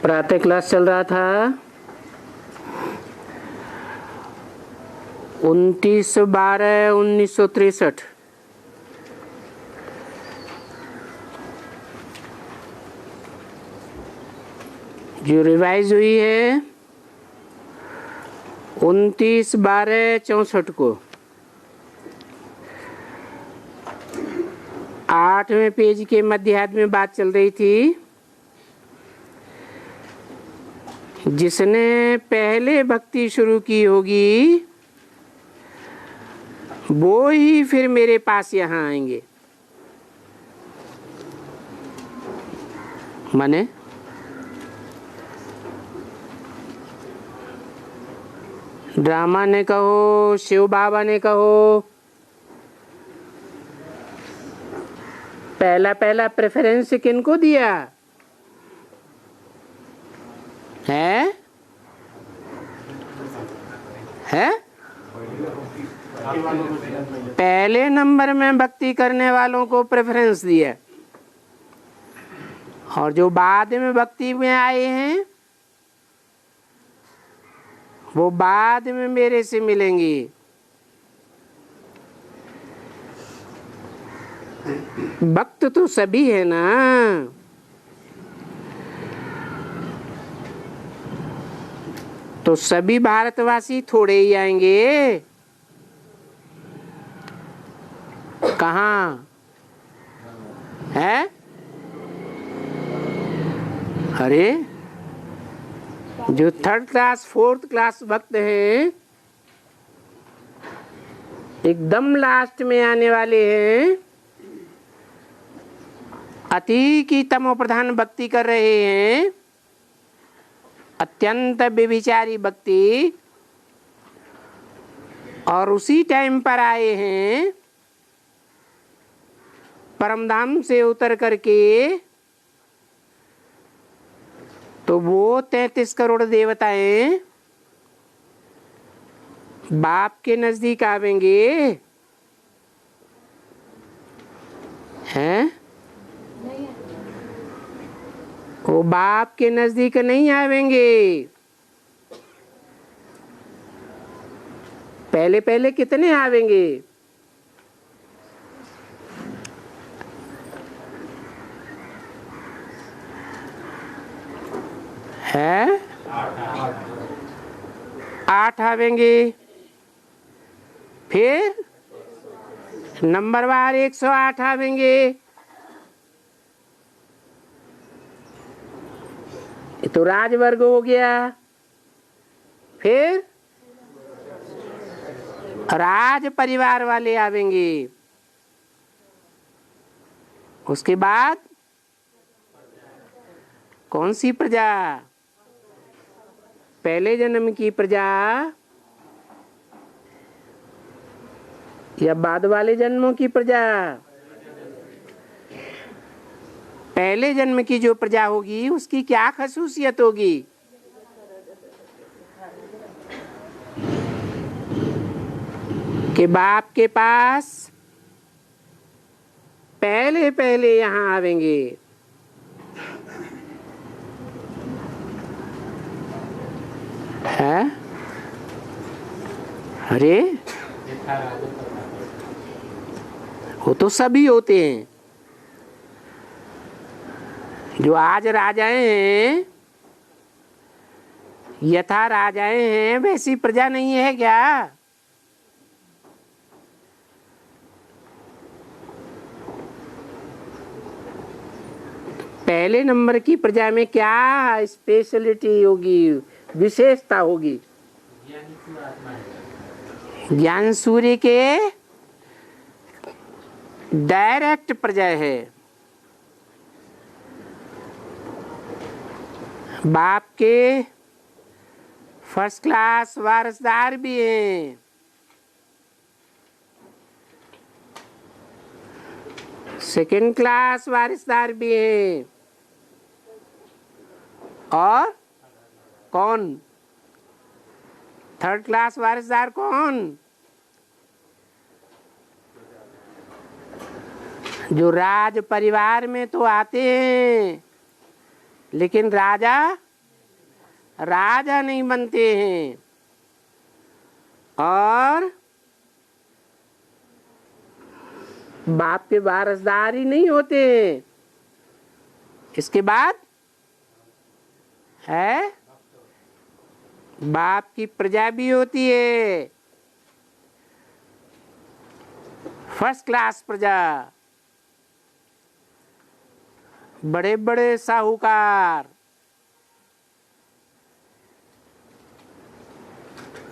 प्रातः क्लास चल रहा था 29/12/1963। जो रिवाइज हुई है 29/12/64 को। 8वें पेज के मध्याह्न में बात चल रही थी। जिसने पहले भक्ति शुरू की होगी वो ही फिर मेरे पास यहाँ आएंगे। माने ड्रामा ने कहो, शिव बाबा ने कहो, पहला प्रेफरेंस किनको दिया है? पहले नंबर में भक्ति करने वालों को प्रेफरेंस दिया, और जो बाद में भक्ति में आए हैं वो बाद में मेरे से मिलेंगे। भक्त तो सभी है ना। तो सभी भारतवासी थोड़े ही आएंगे। कहाँ है? अरे जो 3rd क्लास 4th क्लास भक्त हैं एकदम लास्ट में आने वाले हैं। अति की तमो प्रधान भक्ति कर रहे हैं, अत्यंत व्यभिचारी भक्ति, और उसी टाइम पर आए हैं परमधाम से उतर करके। तो वो 33 करोड़ देवताएं बाप के नजदीक आवेंगे हैं? वो बाप के नजदीक नहीं आवेंगे। पहले कितने आवेंगे? है 8 आवेंगे। फिर नंबरवार 108 आवेंगे। ये तो राजवर्ग हो गया। फिर राज परिवार वाले आवेंगे। उसके बाद कौन सी प्रजा? पहले जन्म की प्रजा या बाद वाले जन्मों की प्रजा? पहले जन्म की जो प्रजा होगी उसकी क्या खसूसियत होगी? कि बाप के पास पहले यहाँ आवेंगे। है? अरे वो तो सभी होते हैं। जो आज राजाएं हैं, यथा राजाएं हैं वैसी प्रजा नहीं है क्या? पहले नंबर की प्रजा में क्या स्पेशलिटी होगी, विशेषता होगी? ज्ञान सूर्य के डायरेक्ट प्रजा है। बाप के फर्स्ट क्लास वारसदार भी हैं। सेकंड क्लास वारिसदार भी हैं। और कौन? 3rd क्लास वारिसदार कौन? जो राज परिवार में तो आते हैं लेकिन राजा राजा नहीं बनते हैं और बाप के वारसदार ही नहीं होते हैं। इसके बाद है बाप की प्रजा भी होती है, फर्स्ट क्लास प्रजा। बड़े बड़े साहूकार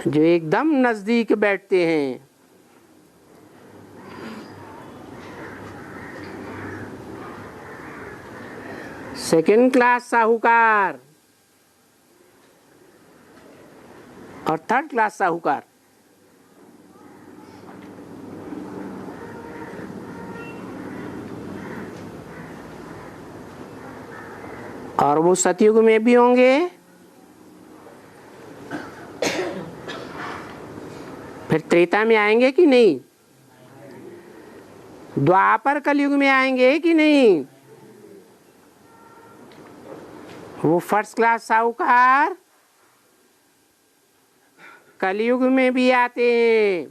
जो एकदम नजदीक बैठते हैं। सेकेंड क्लास साहूकार और थर्ड क्लास साहूकार। और वो सतयुग में भी होंगे, फिर त्रेता में आएंगे कि नहीं, द्वापर कलयुग में आएंगे कि नहीं। वो फर्स्ट क्लास साहूकार कलयुग में भी आते हैं।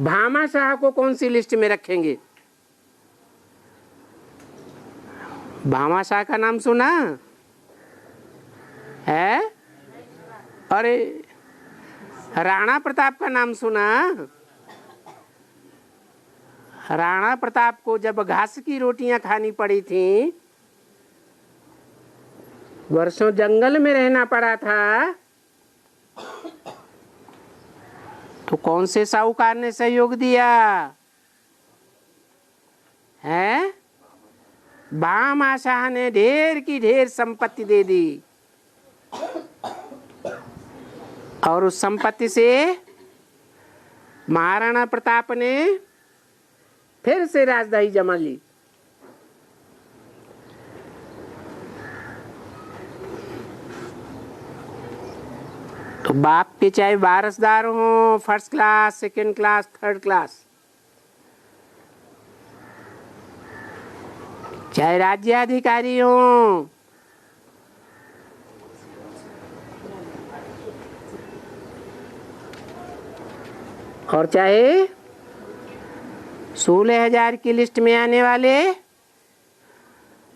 भामाशाह को कौन सी लिस्ट में रखेंगे? भामाशाह का नाम सुना है? अरे राणा प्रताप का नाम सुना? राणा प्रताप को जब घास की रोटियां खानी पड़ी थी, वर्षों जंगल में रहना पड़ा था, तो कौन से साहूकार ने सहयोग दिया है? भामाशाह ने ढेर की ढेर संपत्ति दे दी और उस संपत्ति से महाराणा प्रताप ने फिर से राजधानी जमा ली। तो बाप के चाहे वारसदार हो, first class, second class, third class, चाहे राज्याधिकारी हो, और चाहे 16,000 की लिस्ट में आने वाले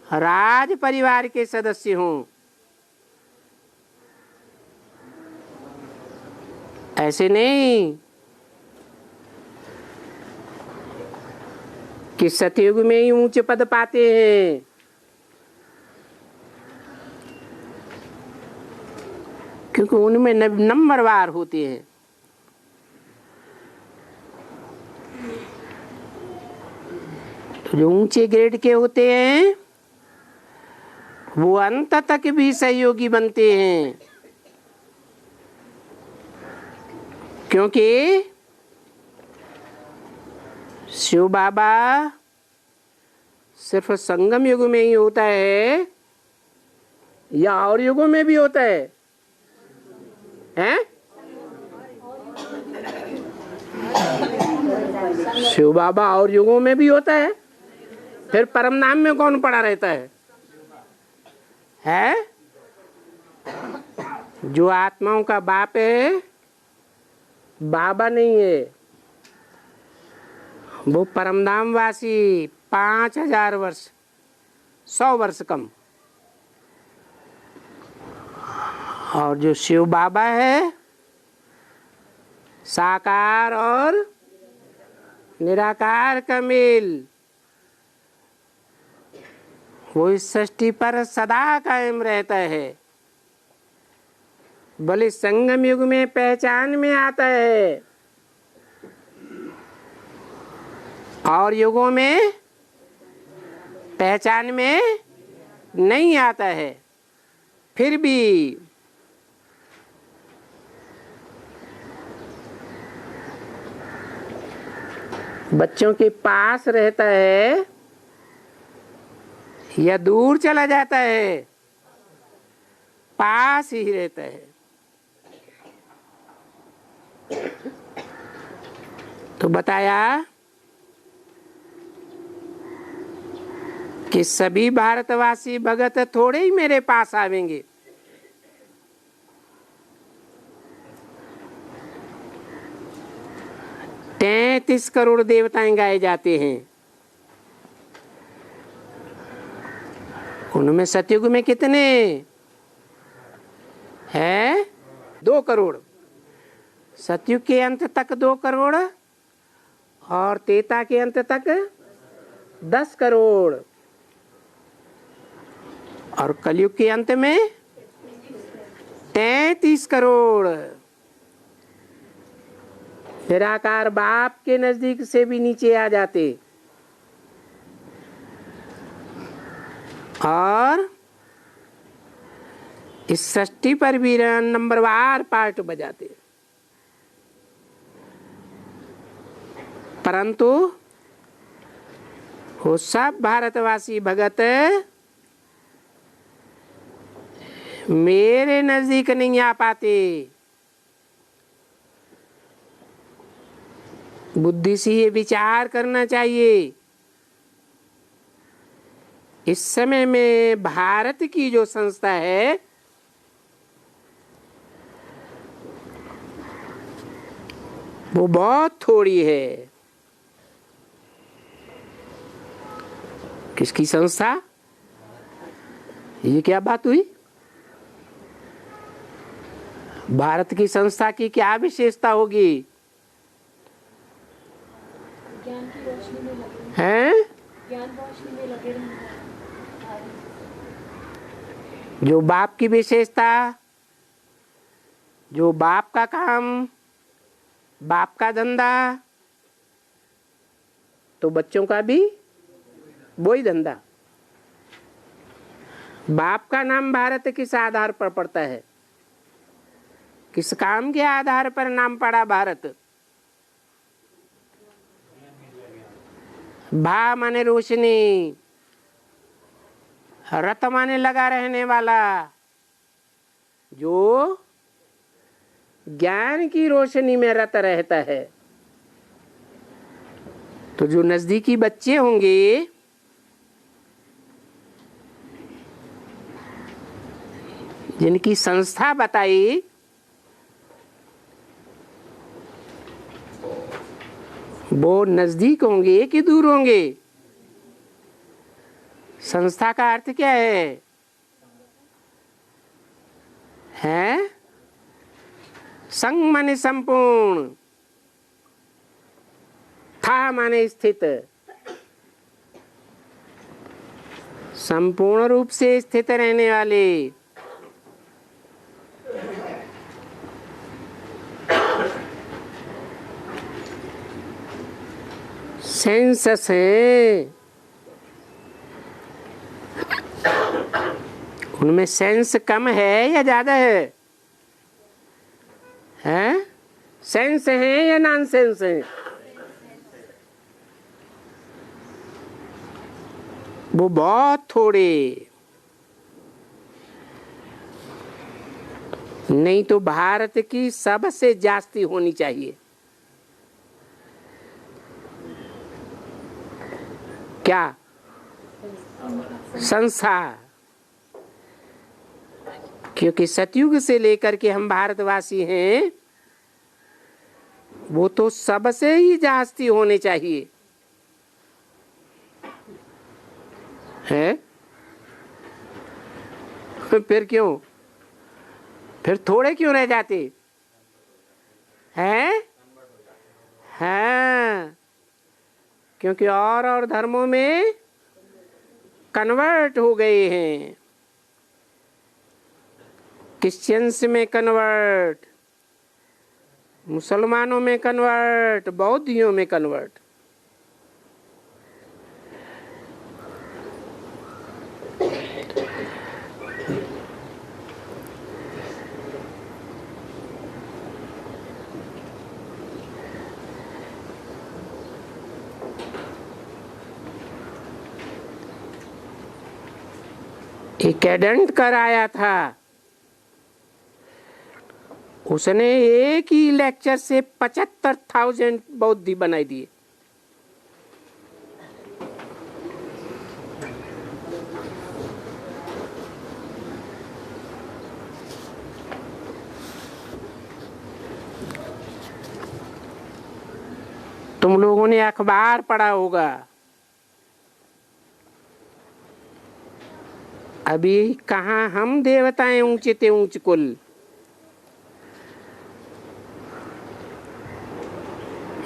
राज परिवार के सदस्य हों, ऐसे नहीं कि सतयुग में ही ऊंचे पद पाते हैं। क्योंकि उनमें नंबरवार होते हैं। तो जो ऊंचे ग्रेड के होते हैं वो अंत तक भी सहयोगी बनते हैं, क्योंकि शिव बाबा सिर्फ संगम युग में ही होता है या और युगों में भी होता है? हैं? शिव बाबा और युगों में भी होता है। फिर परम नाम में कौन पड़ा रहता है? है? जो आत्माओं का बाप है, बाबा नहीं है, वो परमधाम वासी 5,000 वर्ष, 100 वर्ष कम। और जो शिव बाबा है, साकार और निराकार का मेल, वो इस सृष्टि पर सदा कायम रहता है। भले संगम युग में पहचान में आता है और युगों में पहचान में नहीं आता है, फिर भी बच्चों के पास रहता है या दूर चला जाता है? पास ही रहता है। तो बताया कि सभी भारतवासी भगत थोड़े ही मेरे पास आवेंगे। तैंतीस करोड़ देवताएं गाए जाते हैं। उनमें सतयुग में कितने हैं? 2 करोड़। सतयुग के अंत तक 2 करोड़ और त्रेता के अंत तक 10 करोड़ और कलयुग के अंत में 33 करोड़। निराकार बाप के नजदीक से भी नीचे आ जाते और इस सृष्टि पर भी नंबरवार पार्ट बजाते। परंतु वो सब भारतवासी भगत मेरे नजदीक नहीं आ पाते। बुद्धि से ये विचार करना चाहिए, इस समय में भारत की जो संस्था है वो बहुत थोड़ी है। किसकी संस्था? ये क्या बात हुई? भारत की संस्था की क्या विशेषता होगी? ज्ञान की रोशनी में लगे हैं? ज्ञान रोशनी में लगे रहना। जो बाप की विशेषता, जो बाप का काम, बाप का धंधा, तो बच्चों का भी वही धंधा। बाप का नाम भारत किस आधार पर पड़ता है? किस काम के आधार पर नाम पड़ा भारत? भा माने रोशनी, रत माने लगा रहने वाला, जो ज्ञान की रोशनी में रत रहता है। तो जो नजदीकी बच्चे होंगे जिनकी संस्था बताई, वो नजदीक होंगे कि दूर होंगे? संस्था का अर्थ क्या है? हैं? संग माने संपूर्ण, था माने स्थित, संपूर्ण रूप से स्थित रहने वाले। सेंसस है, उनमें सेंस कम है या ज्यादा है? हैं? सेंस है या नॉन सेंस है? वो बहुत थोड़े। नहीं तो भारत की सबसे जास्ती होनी चाहिए। क्या? संस्था। क्योंकि सतयुग से लेकर के हम भारतवासी हैं, वो तो सबसे ही जास्ती होने चाहिए। है? फिर क्यों? फिर थोड़े क्यों रह जाते हैं? हाँ, क्योंकि और धर्मों में कन्वर्ट हो गए हैं। क्रिश्चियंस में कन्वर्ट, मुसलमानों में कन्वर्ट, बौद्धियों में कन्वर्ट। एक कैडेंट कर आया था, उसने एक ही लेक्चर से 75,000 बौद्धि बनाई दिए। तुम लोगों ने अखबार पढ़ा होगा, अभी कहाँ हम देवताएं ऊंचे ते ऊंच कुल,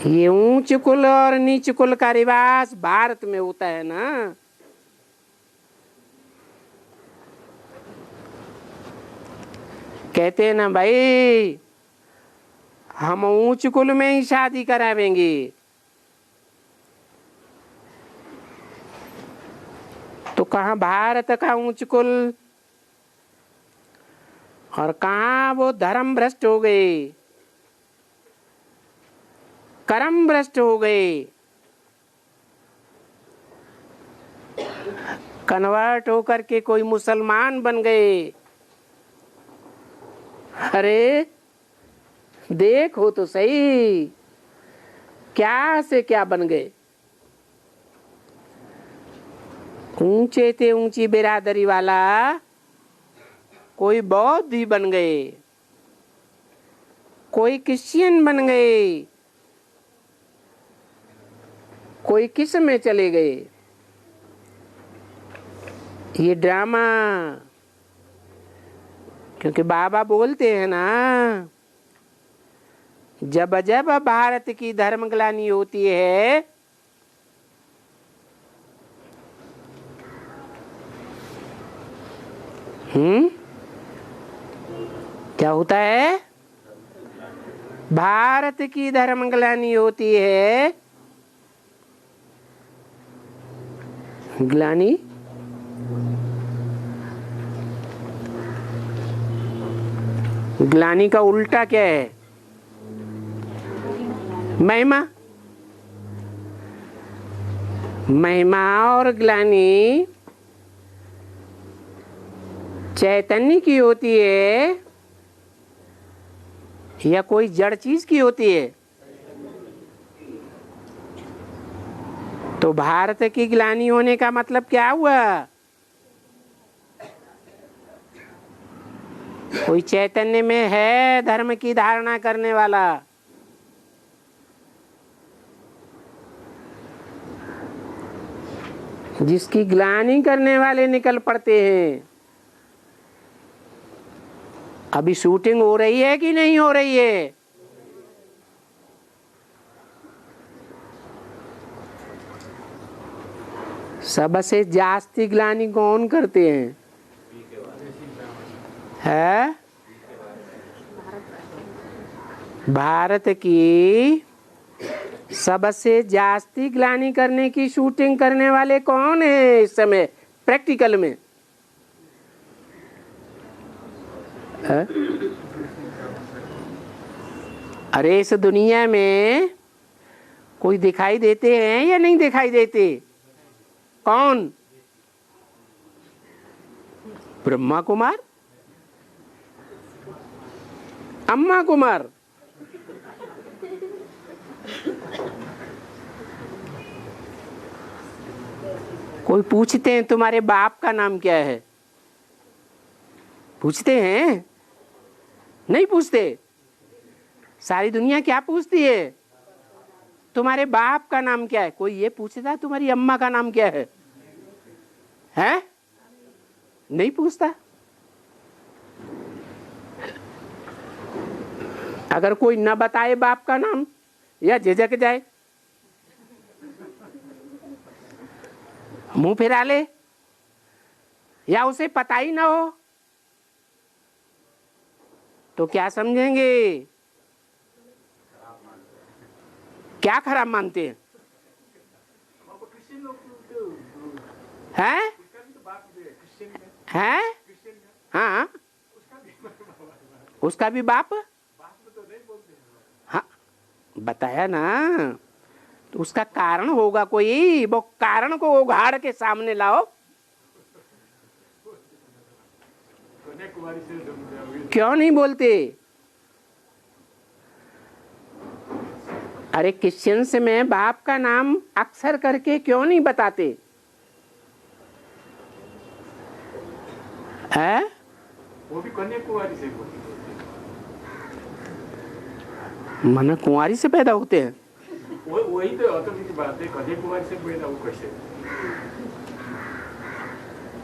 ये ऊंच कुल और नीच कुल का रिवाज भारत में होता है ना। कहते हैं ना भाई, हम ऊंच कुल में ही शादी करावेंगे। तो कहाँ भारत का ऊंच कुल और कहाँ वो धर्म भ्रष्ट हो गए, कर्म भ्रष्ट हो गए, कन्वर्ट होकर के कोई मुसलमान बन गए। अरे देखो तो सही, क्या से क्या बन गए। ऊंचे ते ऊंची बिरादरी वाला कोई बौद्ध ही बन गए, कोई क्रिश्चियन बन गए, कोई किस में चले गए। ये ड्रामा, क्योंकि बाबा बोलते हैं ना, जब जब भारत की धर्मग्लानि होती है क्या होता है? भारत की धर्मग्लानि होती है। ग्लानि ग्लानि का उल्टा क्या है? महिमा। महिमा और ग्लानि चैतन्य की होती है या कोई जड़ चीज की होती है? तो भारत की ग्लानि होने का मतलब क्या हुआ? कोई चैतन्य में है धर्म की धारणा करने वाला, जिसकी ग्लानि करने वाले निकल पड़ते हैं। अभी शूटिंग हो रही है कि नहीं हो रही है? सबसे जास्ती ग्लानि कौन करते हैं? है भारत की सबसे जास्ती ग्लानि करने की शूटिंग करने वाले कौन है इस समय प्रैक्टिकल में? है? अरे इस दुनिया में कोई दिखाई देते हैं या नहीं दिखाई देते? कौन? ब्रह्मा कुमार, अम्मा कुमार, कोई पूछते हैं तुम्हारे बाप का नाम क्या है? पूछते हैं? नहीं पूछते। सारी दुनिया क्या पूछती है? तुम्हारे बाप का नाम क्या है? कोई ये पूछता है तुम्हारी अम्मा का नाम क्या है? हैं? नहीं पूछता। अगर कोई न बताए बाप का नाम या झिझक जाए, मुंह फिरा ले, या उसे पता ही ना हो, तो क्या समझेंगे? क्या खराब मानते हैं? हैं? हैं? हाँ, उसका भी बाप। हाँ बताया ना, तो उसका कारण होगा कोई, वो कारण को उघाड़ के सामने लाओ। क्यों नहीं बोलते? अरे क्रिश्चियंस में बाप का नाम अक्सर करके क्यों नहीं बताते? है? वो भी कन्याकुमारी से बोलते हैं। मन कुंवारी से पैदा होते हैं। वही तो ऑटोमेटिक बात है, कन्याकुमारी से पैदा वो कैसे?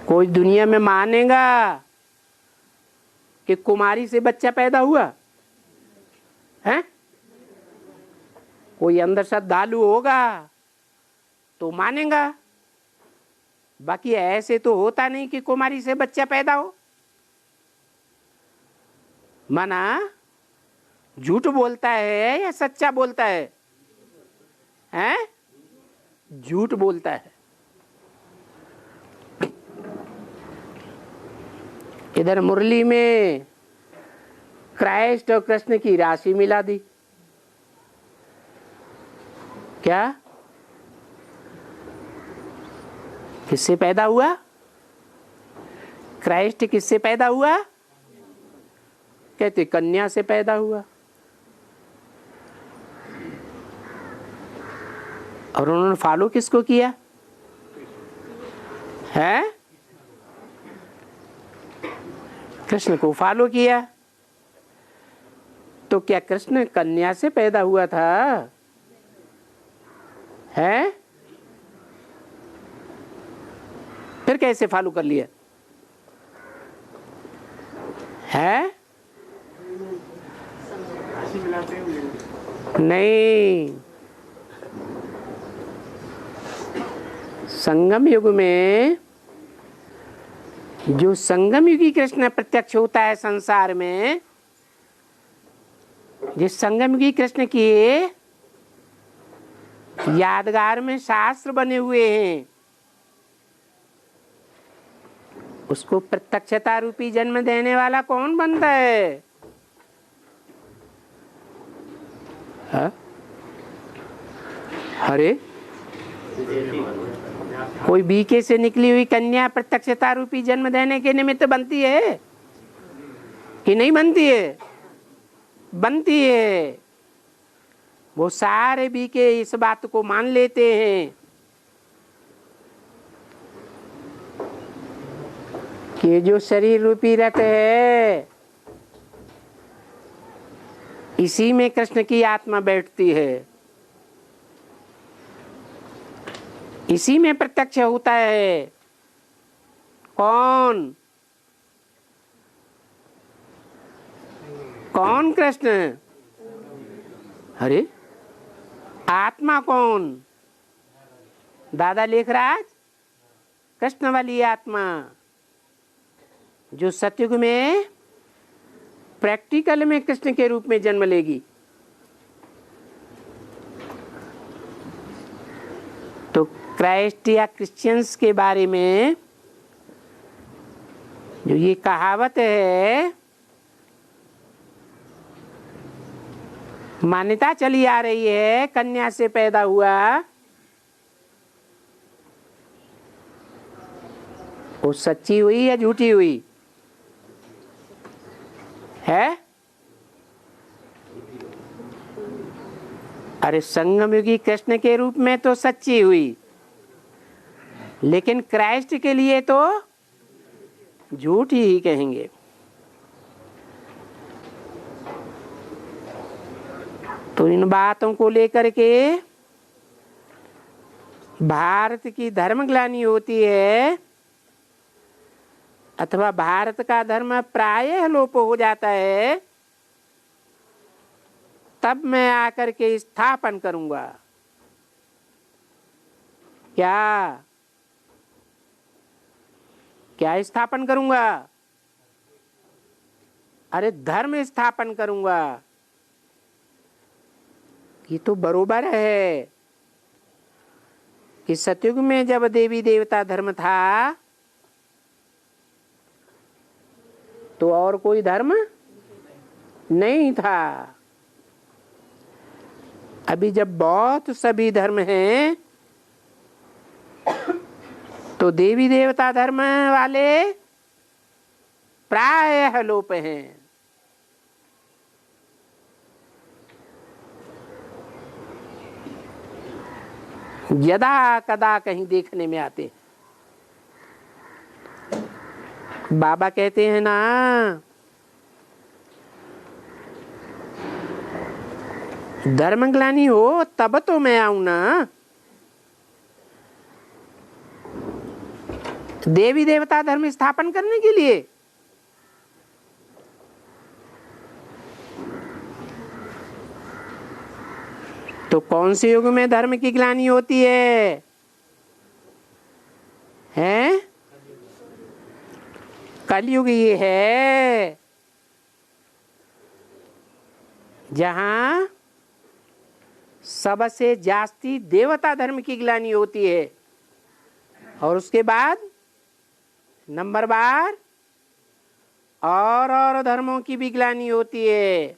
कोई दुनिया में मानेगा कि कुमारी से बच्चा पैदा हुआ है? कोई अंदर श्रद्धालु होगा तो मानेगा, बाकी ऐसे तो होता नहीं कि कुमारी से बच्चा पैदा हो। माना झूठ बोलता है या सच्चा बोलता है? हैं? झूठ बोलता है। इधर मुरली में क्राइस्ट और कृष्ण की राशि मिला दी। क्या? किससे पैदा हुआ? क्राइस्ट किससे पैदा हुआ? कहते कन्या से पैदा हुआ। और उन्होंने फॉलो किसको किया है? कृष्ण को फॉलो किया। तो क्या कृष्ण कन्या से पैदा हुआ था? है? फिर कैसे फॉलो कर लिया? है? राशि मिलाते हैं नहीं, संगम युग में जो संगम युगी कृष्ण प्रत्यक्ष होता है संसार में, जिस संगम युगी कृष्ण की यादगार में शास्त्र बने हुए हैं, उसको प्रत्यक्षता रूपी जन्म देने वाला कौन बनता है? अरे कोई बीके से निकली हुई कन्या प्रत्यक्षता रूपी जन्म देने के निमित्त बनती है कि नहीं बनती है? बनती है। वो सारे बीके इस बात को मान लेते हैं कि जो शरीर रूपी रथ है, इसी में कृष्ण की आत्मा बैठती है, इसी में प्रत्यक्ष होता है। कौन? कौन? कृष्ण। अरे आत्मा कौन? दादा लेखराज, कृष्ण वाली आत्मा जो सतयुग में प्रैक्टिकल में कृष्ण के रूप में जन्म लेगी। तो क्राइस्ट या क्रिश्चियंस के बारे में जो ये कहावत है, मान्यता चली आ रही है कन्या से पैदा हुआ, वो सच्ची हुई या झूठी हुई है? अरे संगम युगी कृष्ण के रूप में तो सच्ची हुई, लेकिन क्राइस्ट के लिए तो झूठी ही कहेंगे। तो इन बातों को लेकर के भारत की धर्मग्लानि होती है, अथवा भारत का धर्म प्रायः लोप हो जाता है, तब मैं आकर के स्थापन करूंगा। क्या? क्या स्थापन करूंगा? अरे धर्म स्थापन करूंगा। ये तो बरोबर है कि सतयुग में जब देवी देवता धर्म था तो और कोई धर्म नहीं था। अभी जब बहुत सभी धर्म हैं तो देवी देवता धर्म वाले प्रायः लोप हैं। यदा कदा कहीं देखने में आते। बाबा कहते हैं ना, धर्म ग्लानि हो तब तो मैं आऊं ना। देवी देवता धर्म स्थापन करने के लिए। तो कौन से युग में धर्म की ग्लानि होती है? हैं? कलयुग ये है जहां सबसे जास्ती देवता धर्म की ग्लानि होती है, और उसके बाद नंबर बार और धर्मों की भी ग्लानि होती है।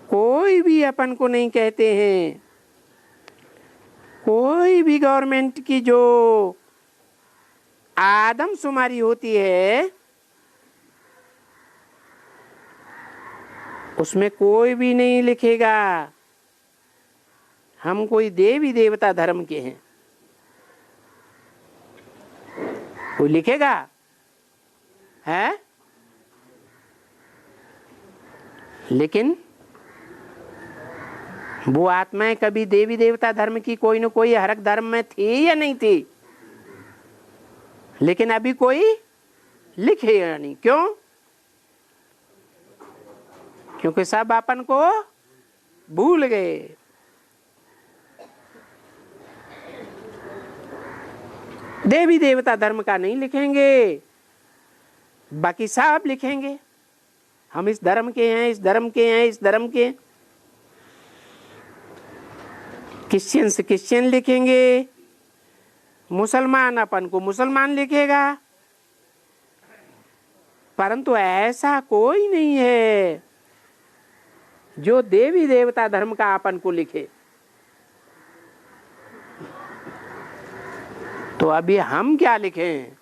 कोई भी अपन को नहीं कहते हैं, कोई भी गवर्नमेंट की जो आदमशुमारी होती है उसमें कोई भी नहीं लिखेगा हम कोई देवी देवता धर्म के हैं। कोई लिखेगा है? लेकिन वो आत्माएं कभी देवी देवता धर्म की कोई न कोई हरक धर्म में थी या नहीं थी? लेकिन अभी कोई लिखेगा नहीं। क्यों? क्योंकि सब अपन को भूल गए। देवी देवता धर्म का नहीं लिखेंगे, बाकी सब लिखेंगे हम इस धर्म के हैं, इस धर्म के हैं, इस धर्म के। क्रिश्चियन से क्रिश्चियन लिखेंगे, मुसलमान अपन को मुसलमान लिखेगा, परंतु ऐसा कोई नहीं है जो देवी देवता धर्म का अपन को लिखे। तो अभी हम क्या लिखें?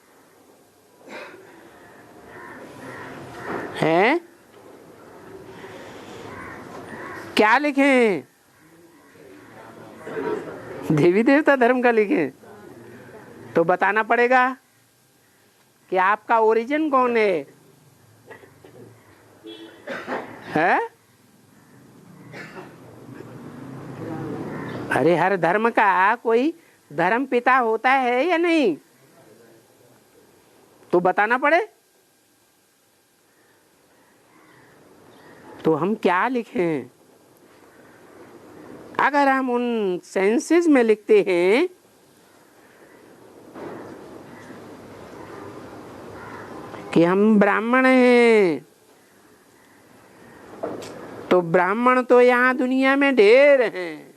हैं? क्या लिखें? देवी देवता धर्म का लिखें? तो बताना पड़ेगा कि आपका ओरिजिन कौन है? है? अरे हर धर्म का कोई धर्म पिता होता है या नहीं? तो बताना पड़े। तो हम क्या लिखें? अगर हम उन सेंसेस में लिखते हैं कि हम ब्राह्मण हैं, तो ब्राह्मण तो यहाँ दुनिया में ढेर हैं।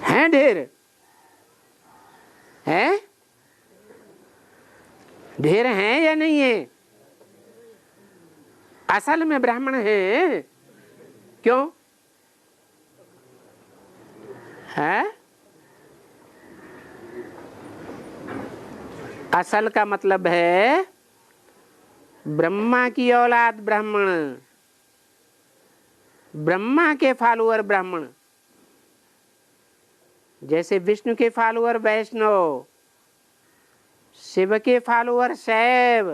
हैं ढेर? हैं? ढेर हैं या नहीं है? असल में ब्राह्मण है। क्यों है? असल का मतलब है ब्रह्मा की औलाद ब्राह्मण, ब्रह्मा के फॉलोअर ब्राह्मण। जैसे विष्णु के फॉलोअर वैष्णव, शिव के फॉलोअर शैव,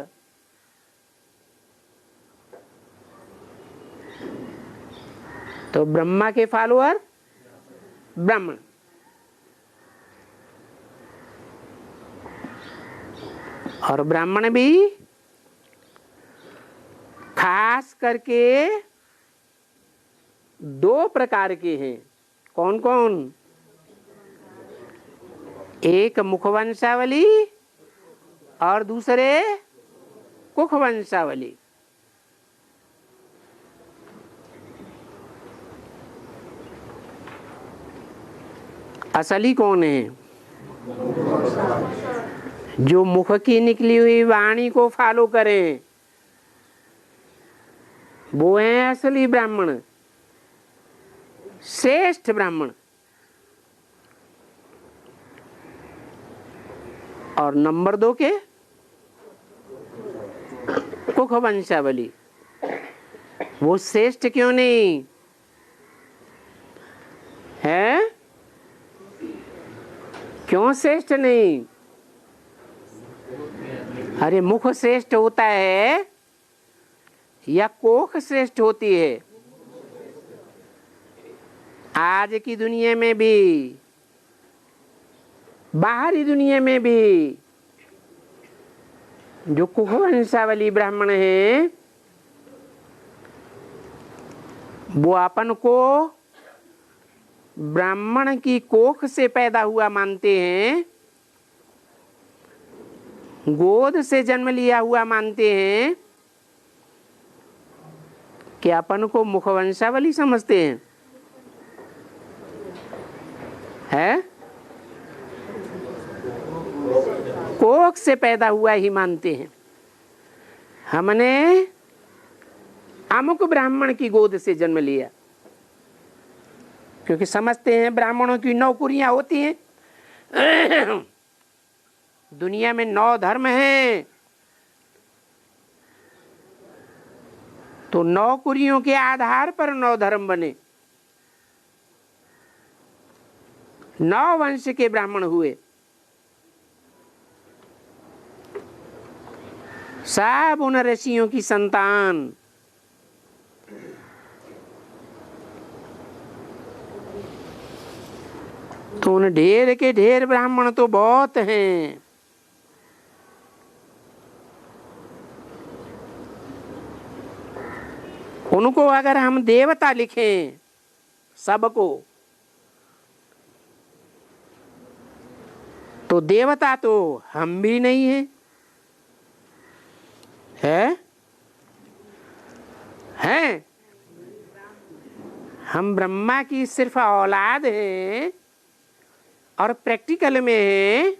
तो ब्रह्मा के फॉलोअर ब्राह्मण। और ब्राह्मण भी खास करके दो प्रकार के हैं। कौन कौन? एक मुखवंशावली और दूसरे कुखवंशावली। असली कौन है? जो मुख की निकली हुई वाणी को फॉलो करें, वो है असली ब्राह्मण, श्रेष्ठ ब्राह्मण। और नंबर दो के कुख वंशावली। वो श्रेष्ठ क्यों नहीं है? क्यों श्रेष्ठ नहीं? अरे मुख श्रेष्ठ होता है या कोख श्रेष्ठ होती है? आज की दुनिया में भी, बाहरी दुनिया में भी जो कुख वंशावली ब्राह्मण है वो अपन को ब्राह्मण की कोख से पैदा हुआ मानते हैं, गोद से जन्म लिया हुआ मानते हैं, कि अपन को मुख वंशावली समझते हैं, है? कोख से पैदा हुआ ही मानते हैं। हमने अमुक ब्राह्मण की गोद से जन्म लिया, क्योंकि समझते हैं ब्राह्मणों की नौकरियां होती हैं। दुनिया में 9 धर्म हैं, तो नौकरियों के आधार पर 9 धर्म बने, 9 वंश के ब्राह्मण हुए। सब उन ऋषियों की संतान। तो उन ढेर के ढेर ब्राह्मण तो बहुत हैं। उनको अगर हम देवता लिखें सबको, तो देवता तो हम भी नहीं हैं, हैं? हम ब्रह्मा की सिर्फ औलाद हैं और प्रैक्टिकल में है,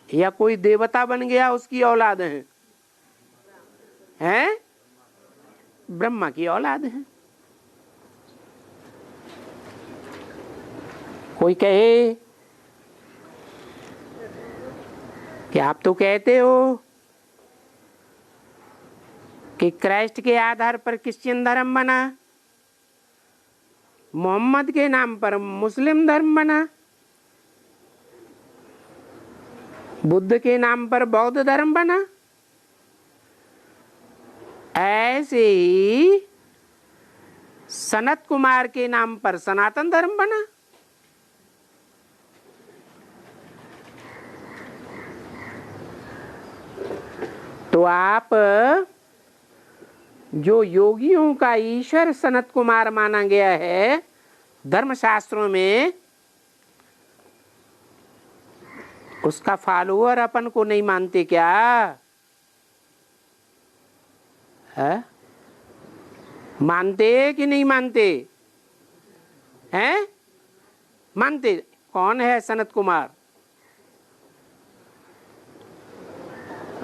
या कोई देवता बन गया उसकी औलाद है? हैं? ब्रह्मा की औलाद है। कोई कहे कि आप तो कहते हो कि क्राइस्ट के आधार पर क्रिश्चियन धर्म बना, मोहम्मद के नाम पर मुस्लिम धर्म बना, बुद्ध के नाम पर बौद्ध धर्म बना, ऐसे ही सनत कुमार के नाम पर सनातन धर्म बना। तो आप जो योगियों का ईश्वर सनत कुमार माना गया है धर्मशास्त्रों में, उसका फॉलोअर अपन को नहीं मानते क्या? है? मानते कि नहीं मानते हैं? मानते। कौन है सनत कुमार?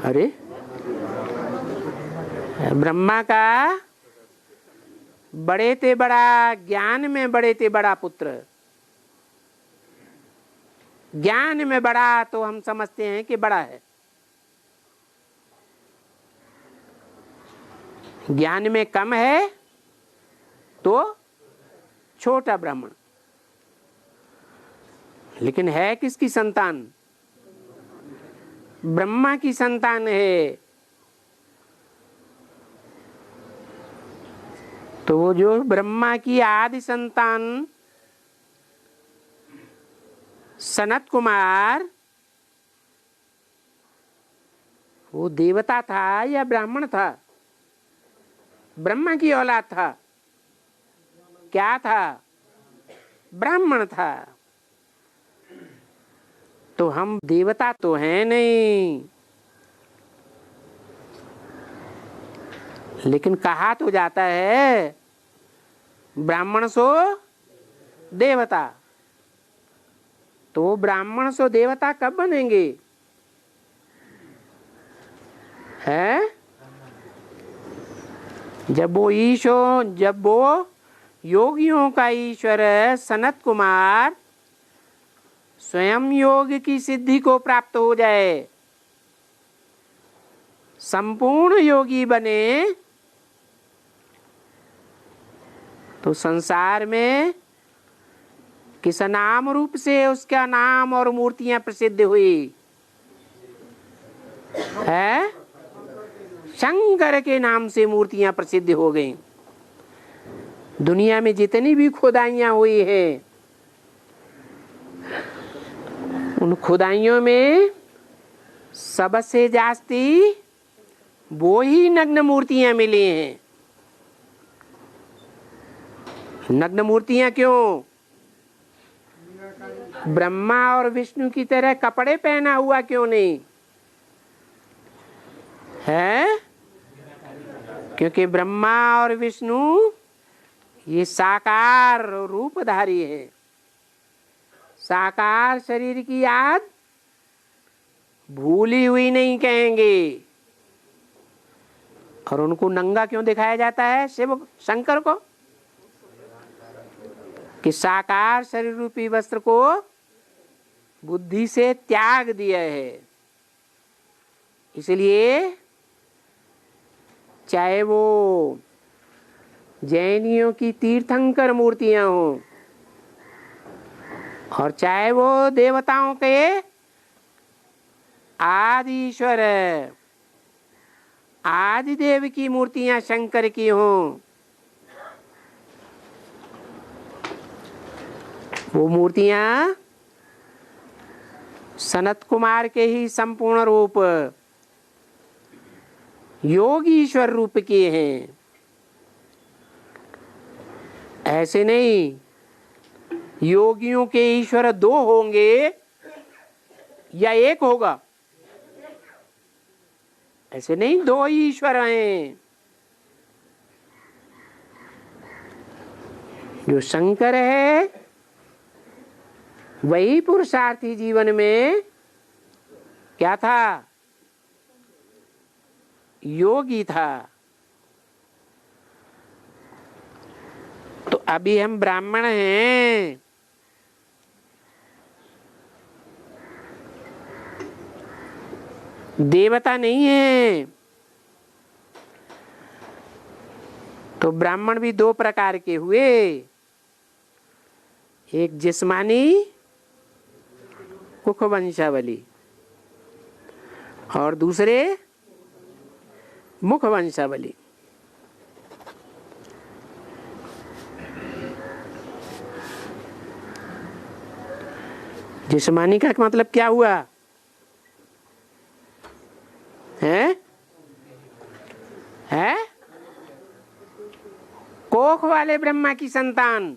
अरे ब्रह्मा का बड़े ते बड़ा, ज्ञान में बड़े ते बड़ा पुत्र। ज्ञान में बड़ा तो हम समझते हैं कि बड़ा है, ज्ञान में कम है तो छोटा ब्राह्मण। लेकिन है किसकी संतान? ब्रह्मा की संतान है। तो वो जो ब्रह्मा की आदि संतान सनत कुमार, वो देवता था या ब्राह्मण था? ब्रह्मा की औलाद था। क्या था? ब्राह्मण था। तो हम देवता तो हैं नहीं, लेकिन कहा तो जाता है ब्राह्मण सो देवता। तो ब्राह्मण सो देवता कब बनेंगे? है? जब वो योगियों का ईश्वर सनत कुमार स्वयं योग की सिद्धि को प्राप्त हो जाए, संपूर्ण योगी बने, तो संसार में किस नाम रूप से उसका नाम और मूर्तियां प्रसिद्ध हुई? है, शंकर के नाम से मूर्तियां प्रसिद्ध हो गई। दुनिया में जितनी भी खुदाइयां हुई हैं, उन खुदाइयों में सबसे जास्ती वो ही नग्न मूर्तियां मिली हैं। नग्न मूर्तियां क्यों? ब्रह्मा और विष्णु की तरह कपड़े पहना हुआ क्यों नहीं है? क्योंकि ब्रह्मा और विष्णु ये साकार रूपधारी है। साकार शरीर की याद भूली हुई नहीं कहेंगे। और उनको नंगा क्यों दिखाया जाता है शिव शंकर को? कि साकार शरीर रूपी वस्त्र को बुद्धि से त्याग दिया है। इसलिए चाहे वो जैनियों की तीर्थंकर मूर्तियां हों और चाहे वो देवताओं के आदि ईश्वर आदिदेव की मूर्तियां शंकर की हों, वो मूर्तियां सनत कुमार के ही संपूर्ण रूप योगीश्वर रूप की हैं। ऐसे नहीं योगियों के ईश्वर दो होंगे या एक होगा, ऐसे नहीं दो ही ईश्वर हैं। जो शंकर है वही पुरुषार्थी जीवन में क्या था? योगी था। तो अभी हम ब्राह्मण हैं, देवता नहीं है। तो ब्राह्मण भी दो प्रकार के हुए, एक जिस्मानी कुख वंशावली और दूसरे मुख वंशावली। जिस्मानी का मतलब क्या हुआ है? कोख वाले ब्रह्मा की संतान।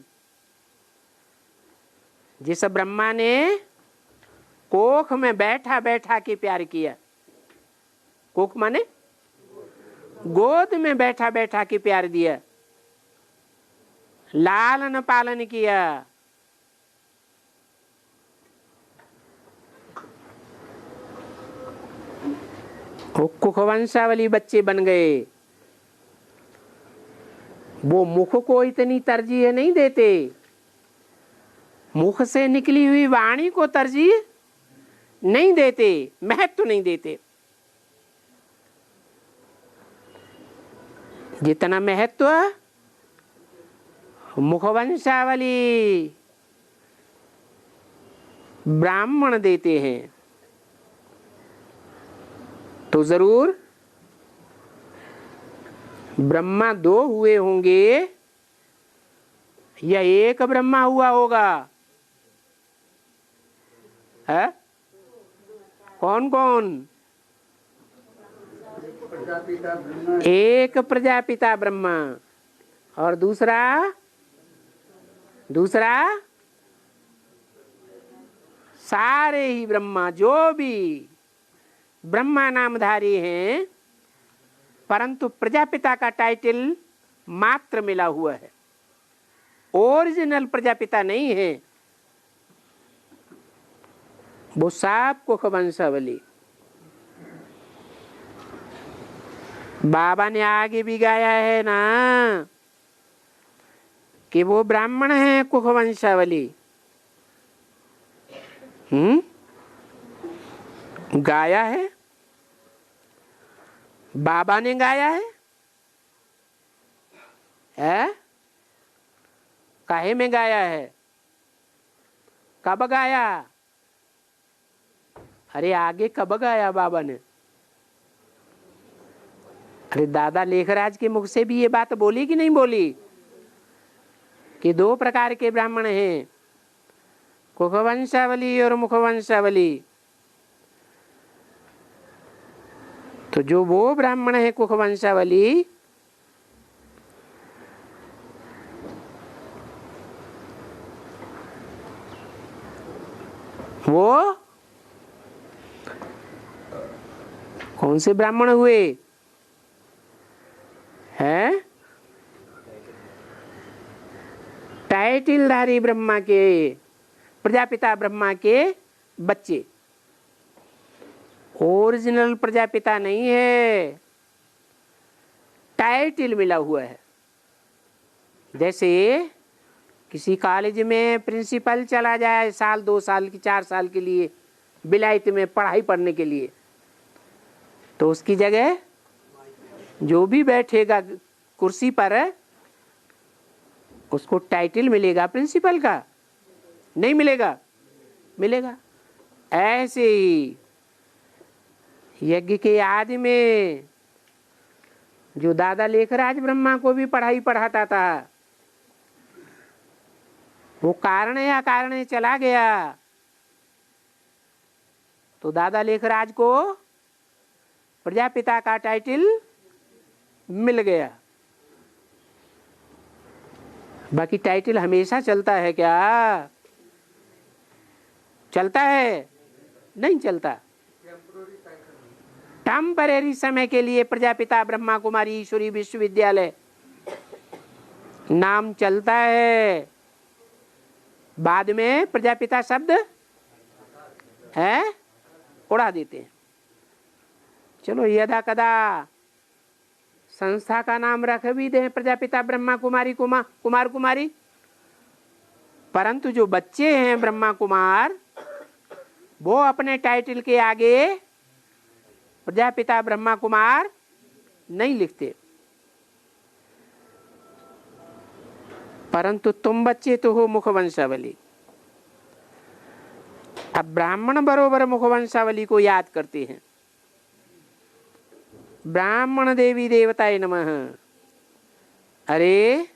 जिस ब्रह्मा ने कोख में बैठा बैठा के प्यार किया, कोख माने गोद में बैठा बैठा के प्यार दिया, लालन पालन किया, कुख वंशावली बच्चे बन गए। वो मुख को इतनी तरजीह नहीं देते, मुख से निकली हुई वाणी को तरजीह नहीं देते, महत्व नहीं देते। जितना महत्व मुखवंशावली ब्राह्मण देते हैं। तो जरूर ब्रह्मा दो हुए होंगे या एक ब्रह्मा हुआ होगा? है कौन कौन? एक प्रजापिता ब्रह्मा और दूसरा सारे ही ब्रह्मा जो भी ब्रह्मा नामधारी हैं, परंतु प्रजापिता का टाइटल मात्र मिला हुआ है, ओरिजिनल प्रजापिता नहीं है। वो साप कुख वंशावली। बाबा ने आगे भी गाया है ना कि वो ब्राह्मण है कुख वंशावली। गाया है, बाबा ने गाया है? काहे में गाया है? कब गाया? अरे आगे कब गाया बाबा ने? अरे दादा लेखराज के मुख से भी ये बात बोली कि नहीं बोली कि 2 प्रकार के ब्राह्मण हैं, कुखवंशावली और मुखवंशावली। तो जो वो ब्राह्मण है कुखवंशावली, वो कौन से ब्राह्मण हुए हैं? टाइटिलधारी ब्रह्मा के, प्रजापिता ब्रह्मा के बच्चे। ओरिजिनल प्रजापिता नहीं है, टाइटिल मिला हुआ है। जैसे किसी कॉलेज में प्रिंसिपल चला जाए साल 2 साल की 4 साल के लिए विलायत में पढ़ाई पढ़ने के लिए, तो उसकी जगह जो भी बैठेगा कुर्सी पर उसको टाइटिल मिलेगा प्रिंसिपल का, नहीं मिलेगा? मिलेगा। ऐसे ही यज्ञ के आदि में जो दादा लेखराज ब्रह्मा को भी पढ़ाई पढ़ाता था, वो कारण या कारण चला गया, तो दादा लेखराज को प्रजापिता का टाइटिल मिल गया। बाकी टाइटिल हमेशा चलता है क्या? चलता है? नहीं चलता। टेम्परेरी समय के लिए प्रजापिता ब्रह्मा कुमारी ईश्वरी विश्वविद्यालय नाम चलता है, बाद में प्रजापिता शब्द है उड़ा देते हैं। चलो यदा कदा संस्था का नाम रख भी दें प्रजापिता ब्रह्मा कुमारी कुमार कुमारी, परंतु जो बच्चे हैं ब्रह्मा कुमार, वो अपने टाइटल के आगे प्रजापिता ब्रह्मा कुमार नहीं लिखते। परंतु तुम बच्चे तो हो मुखवंशावली। अब ब्राह्मण बरोबर मुखवंशावली को याद करते हैं। ब्राह्मण देवी देवताय नमः। अरे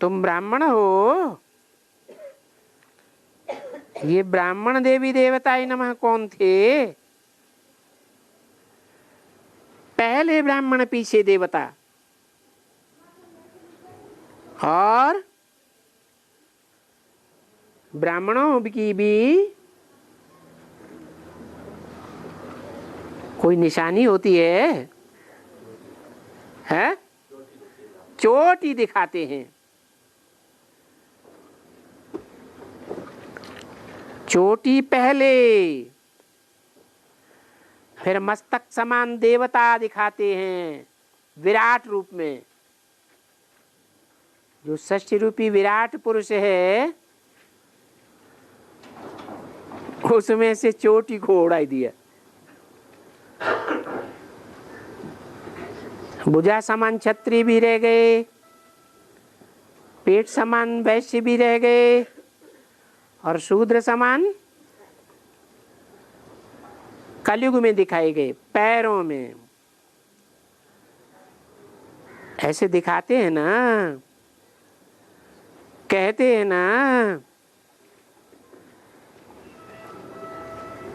तुम ब्राह्मण हो, ये ब्राह्मण देवी देवताय नमः कौन थे? पहले ब्राह्मण पीछे देवता, और ब्राह्मणों की भी कोई निशानी होती है? चोटी दिखाते हैं। चोटी पहले, फिर मस्तक समान देवता दिखाते हैं विराट रूप में। जो षष्ठी रूपी विराट पुरुष है, उसमें से चोटी को उड़ा दिया। भुजा समान छत्री भी रह गए, पेट समान वैश्य भी रह गए, और शूद्र समान कलयुग में दिखाए गए पैरों में। ऐसे दिखाते हैं ना, कहते हैं ना,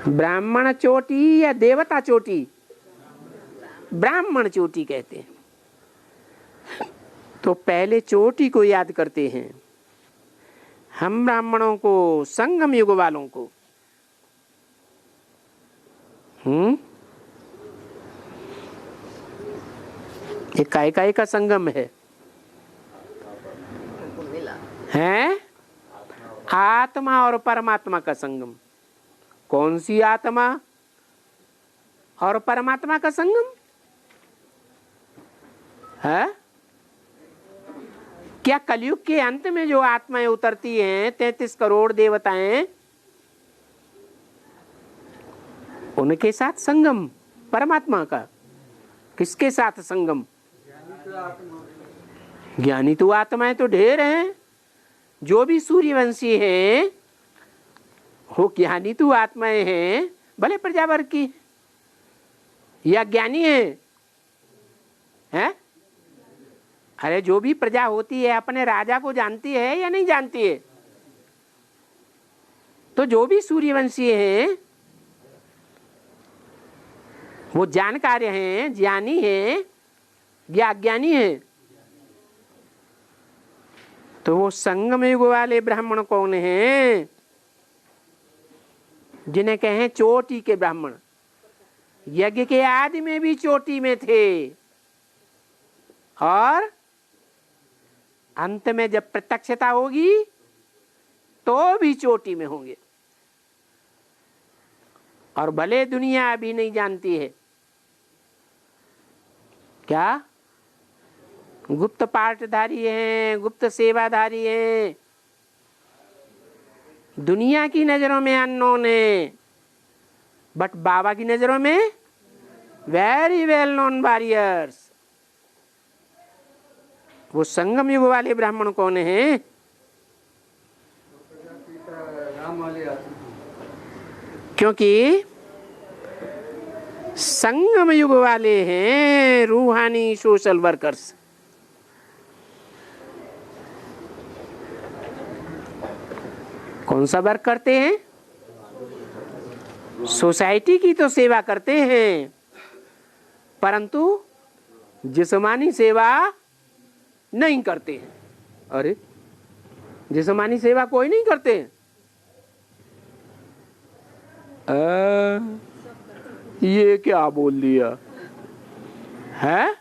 ब्राह्मण चोटी या देवता चोटी? ब्राह्मण चोटी कहते हैं। तो पहले चोटी को याद करते हैं हम ब्राह्मणों को, संगम युग वालों को। ये काय का संगम है? आत्मा और परमात्मा का संगम। कौन सी आत्मा और परमात्मा का संगम है? क्या कलयुग के अंत में जो आत्माएं उतरती हैं, 33 करोड़ देवताएं, उनके साथ संगम परमात्मा का? किसके साथ संगम? ज्ञानी तो आत्माएं तो ढेर हैं। जो भी सूर्यवंशी हैं वो ज्ञानी तो आत्माएं हैं, भले प्रजावर्ग की या ज्ञानी है, अरे जो भी प्रजा होती है अपने राजा को जानती है या नहीं जानती है? तो जो भी सूर्यवंशी हैं वो जानकार हैं, ज्ञानी हैं या अज्ञानी हैं? तो वो संगम युग वाले ब्राह्मण कौन हैं? जिन्हें कहें चोटी के ब्राह्मण। यज्ञ के आदि में भी चोटी में थे और अंत में जब प्रत्यक्षता होगी तो भी चोटी में होंगे। और भले दुनिया अभी नहीं जानती है, क्या गुप्त पाठधारी हैं, गुप्त सेवाधारी हैं, दुनिया की नजरों में अननोन है, बट बाबा की नजरों में वेरी वेल नोन वॉरियर्स। वो संगम युग वाले ब्राह्मण कौन है? क्योंकि संगम युग वाले हैं रूहानी सोशल वर्कर्स। कौन सा वर्क करते हैं? सोसाइटी की तो सेवा करते हैं, परंतु जिस्मानी सेवा नहीं करते हैं। अरे जिस्मानी सेवा कोई नहीं करते हैं? ये क्या बोल दिया है?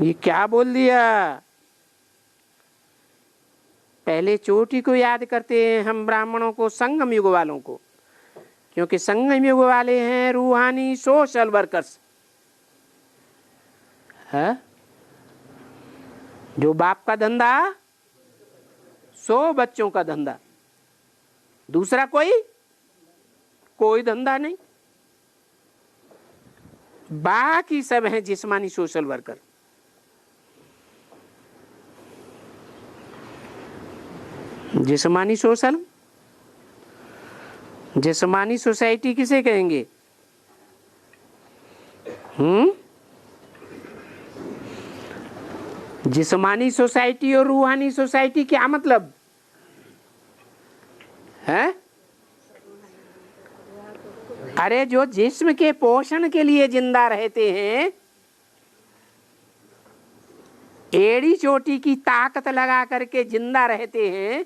ये क्या बोल दिया? पहले चोटी को याद करते हैं हम ब्राह्मणों को, संगम युग वालों को, क्योंकि संगम युग वाले हैं रूहानी सोशल वर्कर्स है। जो बाप का धंधा सो बच्चों का धंधा, दूसरा कोई धंधा नहीं। बाकी सब हैं जिस्मानी सोशल वर्कर। जिस्मानी सोशल, जिस्मानी सोसाइटी किसे कहेंगे? जिस्मानी सोसाइटी और रूहानी सोसाइटी क्या मतलब है? अरे जो जिस्म के पोषण के लिए जिंदा रहते हैं, एड़ी चोटी की ताकत लगा करके जिंदा रहते हैं,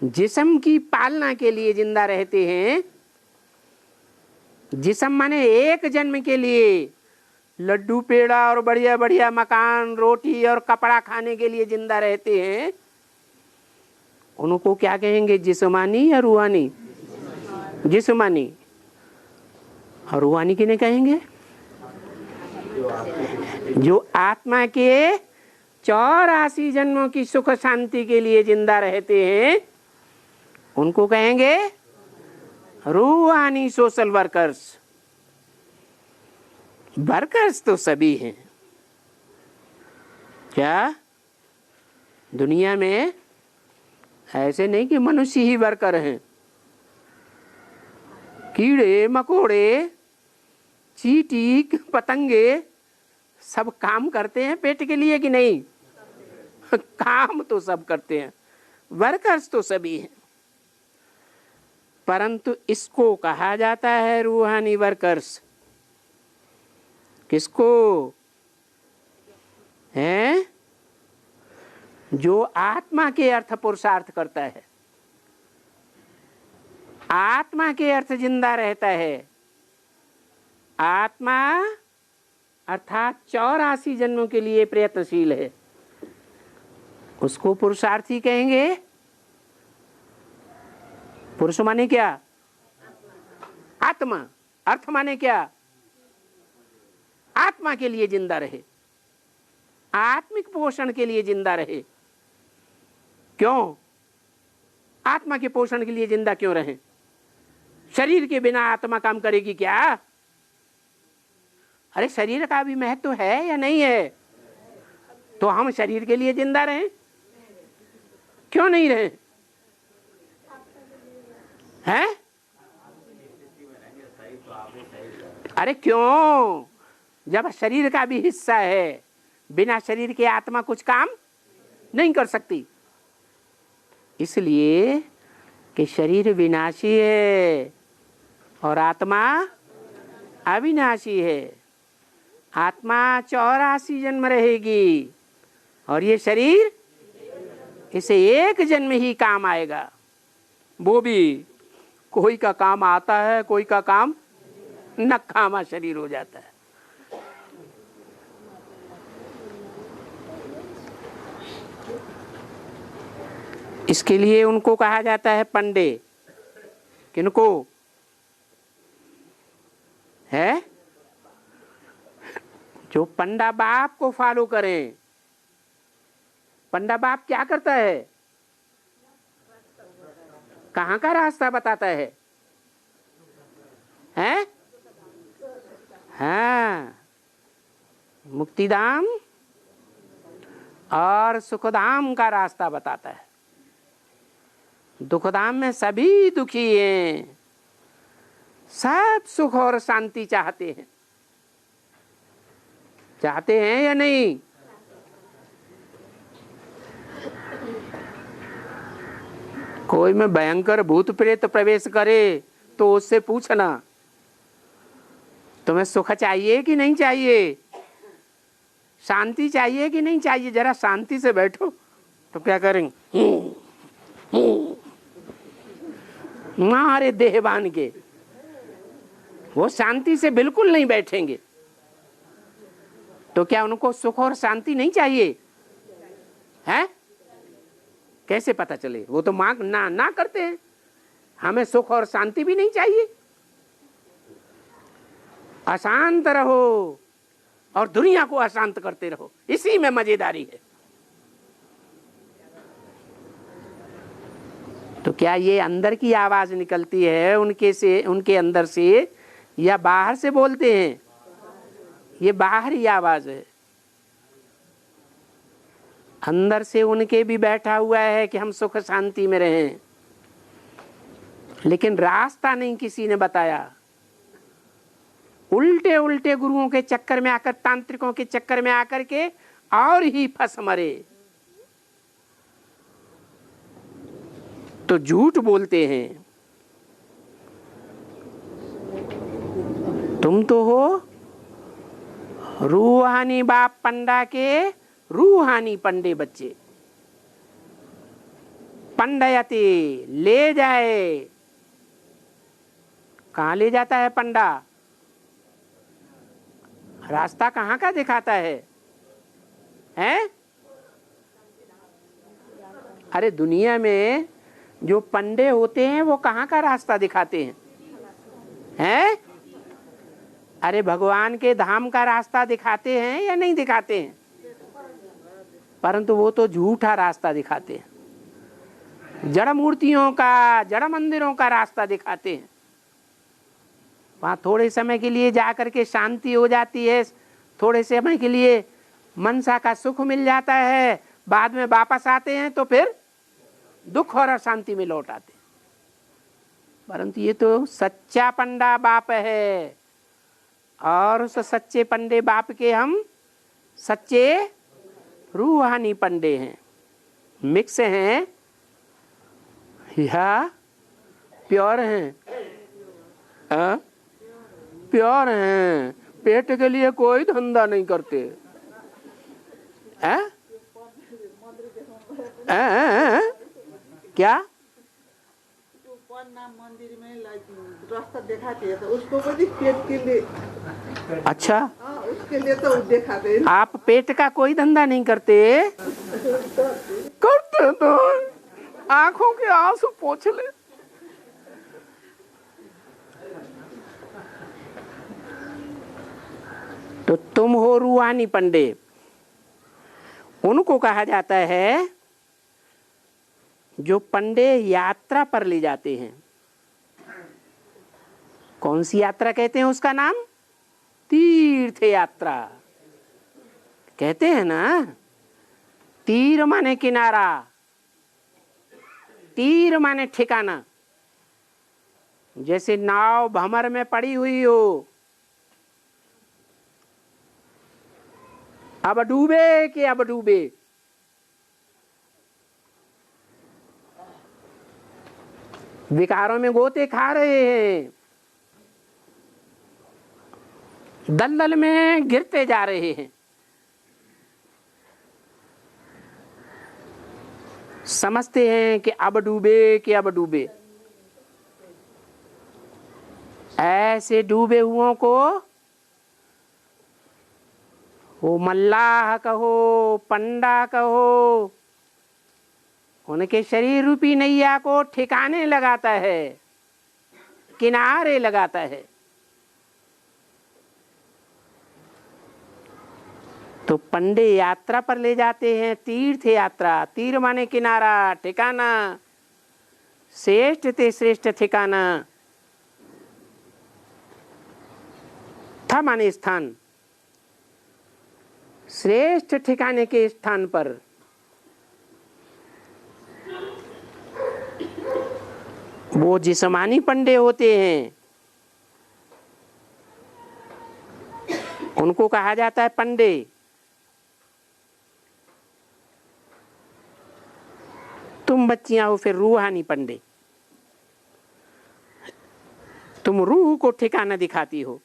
जिस्म की पालना के लिए जिंदा रहते हैं, जिस्म माने एक जन्म के लिए लड्डू पेड़ा और बढ़िया बढ़िया मकान रोटी और कपड़ा खाने के लिए जिंदा रहते हैं, उनको क्या कहेंगे? जिस्मानी या रूहानी? जिस्मानी। और रूहानी किन्हें कहेंगे? जो आत्मा के 84 जन्मों की सुख शांति के लिए जिंदा रहते हैं, उनको कहेंगे रूहानी सोशल वर्कर्स। वर्कर्स तो सभी हैं। क्या दुनिया में ऐसे नहीं कि मनुष्य ही वर्कर हैं? कीड़े मकोड़े चींटी पतंगे सब काम करते हैं पेट के लिए कि नहीं? काम तो सब करते हैं, वर्कर्स तो सभी हैं, परंतु इसको कहा जाता है रूहानी वर्कर्स। किसको है? जो आत्मा के अर्थ पुरुषार्थ करता है, आत्मा के अर्थ जिंदा रहता है। आत्मा अर्थात 84 जन्मों के लिए प्रयत्नशील है, उसको पुरुषार्थी कहेंगे। पुरुष माने क्या? आत्मा। अर्थ माने क्या? आत्मा के लिए जिंदा रहे, आत्मिक पोषण के लिए जिंदा रहे। क्यों? आत्मा के पोषण के लिए जिंदा क्यों रहे? शरीर के बिना आत्मा काम करेगी क्या? अरे शरीर का भी महत्व है या नहीं है? तो हम शरीर के लिए जिंदा रहें? क्यों नहीं रहे हैं? अरे क्यों? जब शरीर का भी हिस्सा है, बिना शरीर के आत्मा कुछ काम नहीं कर सकती। इसलिए कि शरीर विनाशी है और आत्मा अविनाशी है। आत्मा 84 जन्म रहेगी और ये शरीर इसे एक जन्म ही काम आएगा। वो भी कोई का काम आता है, कोई का काम नकामा शरीर हो जाता है। इसके लिए उनको कहा जाता है पंडे। किनको है? जो पंडा बाप को फॉलो करें। पंडा बाप क्या करता है? कहाँ का रास्ता बताता है? हैं? हाँ, मुक्तिधाम और सुखधाम का रास्ता बताता है। दुखधाम में सभी दुखी हैं, सब सुख और शांति चाहते हैं। चाहते हैं या नहीं? कोई में भयंकर भूत प्रेत प्रवेश करे तो उससे पूछना, तुम्हें सुख चाहिए कि नहीं चाहिए, शांति चाहिए कि नहीं चाहिए। जरा शांति से बैठो तो क्या करेंगे? मारे देहबान के, वो शांति से बिल्कुल नहीं बैठेंगे। तो क्या उनको सुख और शांति नहीं चाहिए? है? कैसे पता चले? वो तो मांग ना करते हैं। हमें सुख और शांति भी नहीं चाहिए, अशांत रहो और दुनिया को अशांत करते रहो, इसी में मजेदारी है। तो क्या ये अंदर की आवाज निकलती है उनके अंदर से, या बाहर से बोलते हैं? ये बाहरी आवाज है। अंदर से उनके भी बैठा हुआ है कि हम सुख शांति में रहें, लेकिन रास्ता नहीं किसी ने बताया। उल्टे उल्टे गुरुओं के चक्कर में आकर, तांत्रिकों के चक्कर में आकर के और ही फंस मरे। तो झूठ बोलते हैं। तुम तो हो रूहानी बाप पंडा के रूहानी पंडे बच्चे। पंडयति ले जाए। कहाँ ले जाता है पंडा? रास्ता कहाँ का दिखाता है? हैं? अरे दुनिया में जो पंडे होते हैं वो कहाँ का रास्ता दिखाते हैं? हैं? अरे भगवान के धाम का रास्ता दिखाते हैं या नहीं दिखाते हैं? परंतु वो तो झूठा रास्ता दिखाते हैं। जड़ मूर्तियों का, जड़ मंदिरों का रास्ता दिखाते हैं। वहां थोड़े समय के लिए जाकर के शांति हो जाती है, थोड़े समय के लिए मनसा का सुख मिल जाता है, बाद में वापस आते हैं तो फिर दुख और अशांति में लौट आते हैं। परंतु ये तो सच्चा पंडा बाप है, और उस सच्चे पंडे बाप के हम सच्चे रूहानी पंडे हैं। मिक्स हैं या प्योर हैं? प्योर हैं। पेट के लिए कोई धंधा नहीं करते। क्या मंदिर में रास्ता दिखाते हैं तो उसको भी पेट के लिए। अच्छा, उसके लिए तो दिखाते हैं। आप पेट का कोई धंधा नहीं करते? करते तो आंखों के आंसू पोंछ ले। तो तुम हो रूहानी पंडे। उनको कहा जाता है जो पंडे यात्रा पर ले जाते हैं। कौन सी यात्रा कहते हैं उसका नाम? तीर्थ यात्रा कहते हैं ना। तीर माने किनारा, तीर माने ठिकाना। जैसे नाव भंवर में पड़ी हुई हो अब डूबे कि अब डूबे। विकारों में गोते खा रहे हैं, दलदल में गिरते जा रहे हैं। समझते हैं कि अब डूबे कि अब डूबे। ऐसे डूबे हुओं को वो मल्लाह कहो, पंडा कहो, उनके शरीर रूपी नैया को ठिकाने लगाता है, किनारे लगाता है। तो पंडे यात्रा पर ले जाते हैं, तीर्थ यात्रा। तीर माने किनारा, ठिकाना, श्रेष्ठ ते श्रेष्ठ ठिकाना। था माने स्थान, श्रेष्ठ ठिकाने के स्थान पर वो जिस्मानी पंडे होते हैं, उनको कहा जाता है पंडे। तुम बच्चियां हो फिर रूहानी पंडे, तुम रूह को ठिकाना दिखाती हो।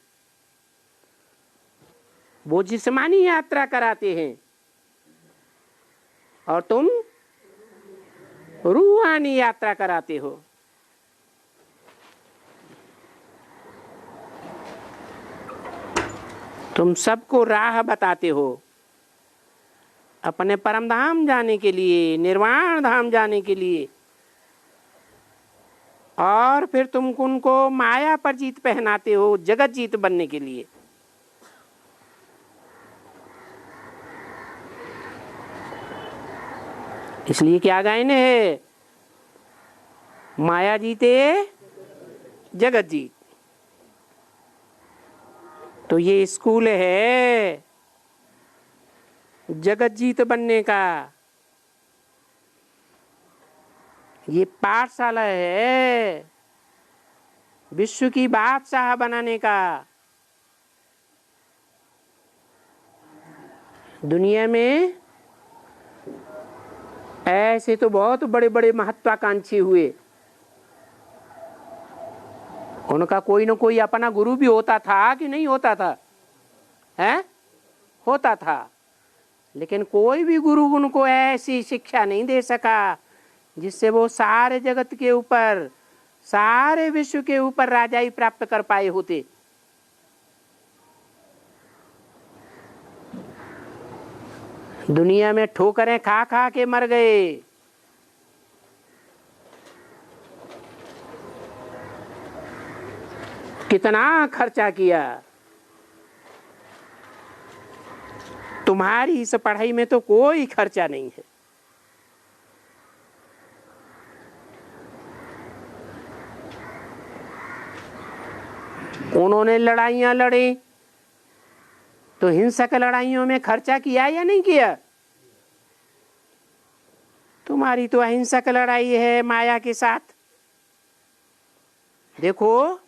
वो जिस्मानी यात्रा कराते हैं और तुम रूहानी यात्रा कराते हो। तुम सबको राह बताते हो अपने परम धाम जाने के लिए, निर्वाण धाम जाने के लिए। और फिर तुम उनको माया पर जीत पहनाते हो, जगत जीत बनने के लिए। इसलिए क्या गायने है, माया जीते जगत जीत। तो ये स्कूल है जगत जीत बनने का, ये पाठशाला है विश्व की बादशाह बनाने का। दुनिया में ऐसे तो बहुत बड़े बड़े महत्वाकांक्षी हुए, उनका कोई ना कोई अपना गुरु भी होता था कि नहीं होता था? हैं? होता था। लेकिन कोई भी गुरु उनको ऐसी शिक्षा नहीं दे सका जिससे वो सारे जगत के ऊपर, सारे विश्व के ऊपर राजाई प्राप्त कर पाए होते। दुनिया में ठोकरें खा खा के मर गए। कितना खर्चा किया। तुम्हारी इस पढ़ाई में तो कोई खर्चा नहीं है। उन्होंने लड़ाइयां लड़ी तो हिंसक लड़ाइयों में खर्चा किया या नहीं किया? तुम्हारी तो अहिंसक लड़ाई है माया के साथ। देखो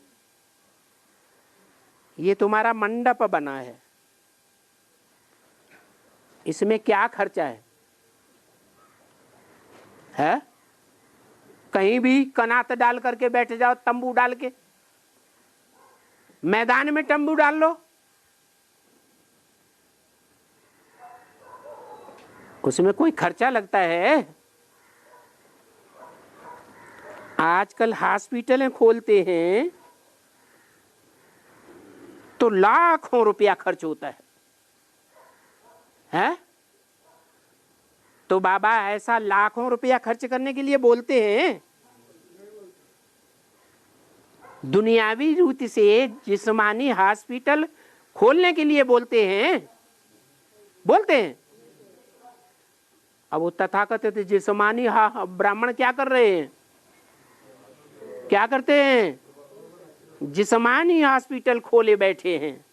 ये तुम्हारा मंडप बना है, इसमें क्या खर्चा है? कहीं भी कनात डाल करके बैठ जाओ, तंबू डाल के मैदान में तंबू डाल लो, उसमें कोई खर्चा लगता है? आजकल हॉस्पिटलें खोलते हैं तो लाखों रुपया खर्च होता है? तो बाबा ऐसा लाखों रुपया खर्च करने के लिए बोलते हैं? दुनियावी रूप से जिस्मानी हॉस्पिटल खोलने के लिए बोलते हैं? बोलते हैं। अब वो तथाकथित जिस्मानी ब्राह्मण क्या कर रहे हैं? क्या करते हैं? जिस्मानी हॉस्पिटल खोले बैठे हैं।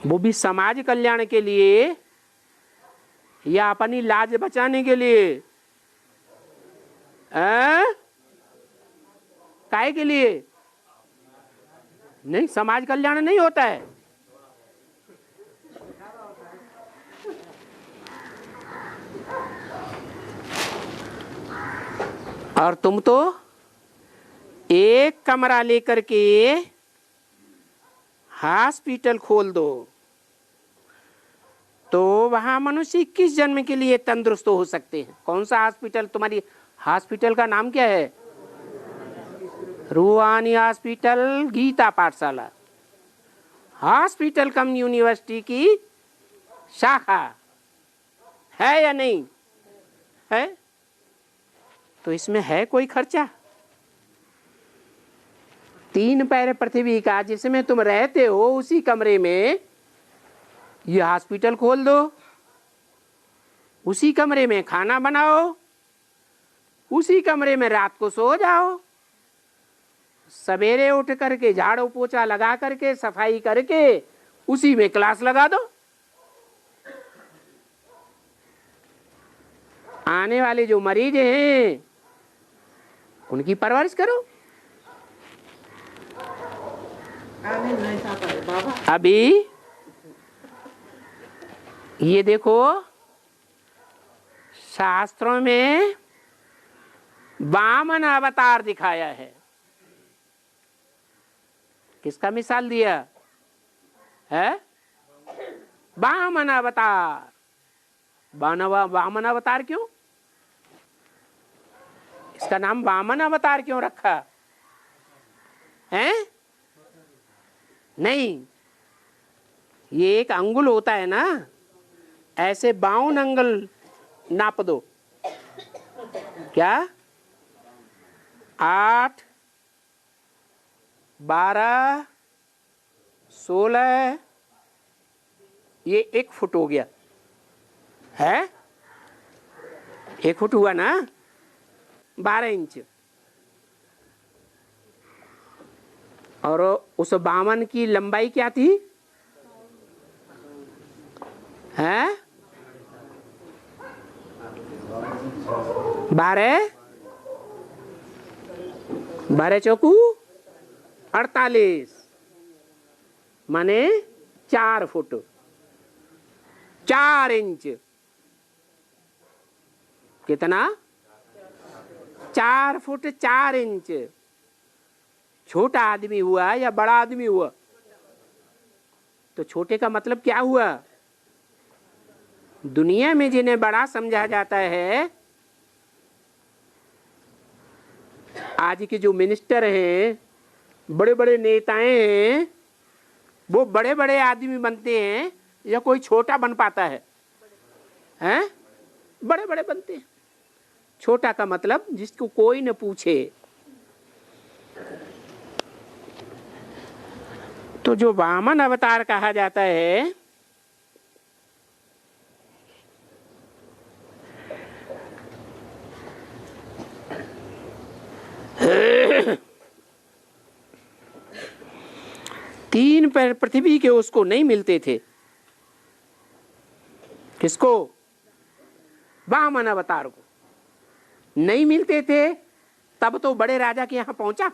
वो भी समाज कल्याण के लिए या अपनी लाज बचाने के लिए? काहे के लिए? नहीं, समाज कल्याण नहीं होता है। और तुम तो एक कमरा लेकर के हॉस्पिटल खोल दो तो वहां मनुष्य 21 जन्म के लिए तंदुरुस्त हो सकते हैं। कौन सा हॉस्पिटल? तुम्हारी हॉस्पिटल का नाम क्या है? रूहानी हॉस्पिटल, गीता पाठशाला, हॉस्पिटल कम यूनिवर्सिटी की शाखा है या नहीं है? तो इसमें है कोई खर्चा? 3 पैर पृथ्वी का जिसमें तुम रहते हो उसी कमरे में ये हॉस्पिटल खोल दो, उसी कमरे में खाना बनाओ, उसी कमरे में रात को सो जाओ, सवेरे उठ करके झाड़ू पोछा लगा करके सफाई करके उसी में क्लास लगा दो। आने वाले जो मरीज हैं उनकी परवरिश करो। आने नहीं आता है बाबा। अभी ये देखो शास्त्रों में वामन अवतार दिखाया है। किसका मिसाल दिया है? वामन अवतार। वामन अवतार क्यों? इसका नाम वामन अवतार क्यों रखा है? नहीं, ये एक अंगुल होता है ना, ऐसे 52 अंगुल नाप दो। क्या? 8, 12, 16, ये 1 फुट हो गया है। 1 फुट हुआ ना, 12 इंच। और उस 52 की लंबाई क्या थी? है 12, 12 चौकू 48 माने 4 फुट 4 इंच। कितना? 4 फुट 4 इंच। छोटा आदमी हुआ या बड़ा आदमी हुआ? तो छोटे का मतलब क्या हुआ? दुनिया में जिन्हें बड़ा समझा जाता है, आज के जो मिनिस्टर हैं, बड़े बड़े नेताएं हैं, वो बड़े बड़े आदमी बनते हैं या कोई छोटा बन पाता है? हैं? बड़े बड़े बनते हैं। छोटा का मतलब जिसको कोई न पूछे। तो जो वामन अवतार कहा जाता है, तीन पैर पृथ्वी के उसको नहीं मिलते थे। किसको? वामन अवतार को नहीं मिलते थे। तब तो बड़े राजा के यहां पहुंचा।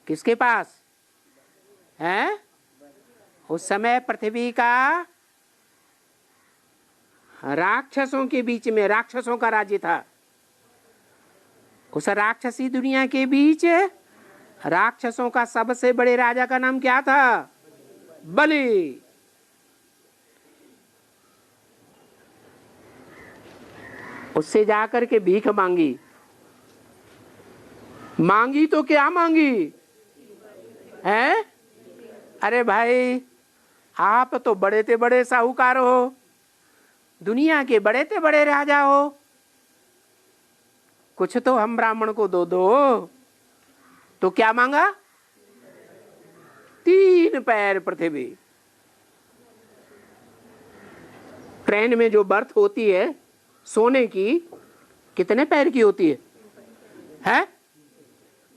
किसके पास है? उस समय पृथ्वी का राक्षसों के बीच में, राक्षसों का राज्य था। उस राक्षसी दुनिया के बीच राक्षसों का सबसे बड़े राजा का नाम क्या था? बलि। उससे जाकर के भीख मांगी। मांगी तो क्या मांगी है? अरे भाई, आप तो बड़े ते बड़े साहूकार हो, दुनिया के बड़े ते बड़े राजा हो, कुछ तो हम ब्राह्मण को दो। तो क्या मांगा? 3 पैर पृथ्वी। ट्रेन में जो बर्थ होती है सोने की, कितने पैर की होती है? हैं?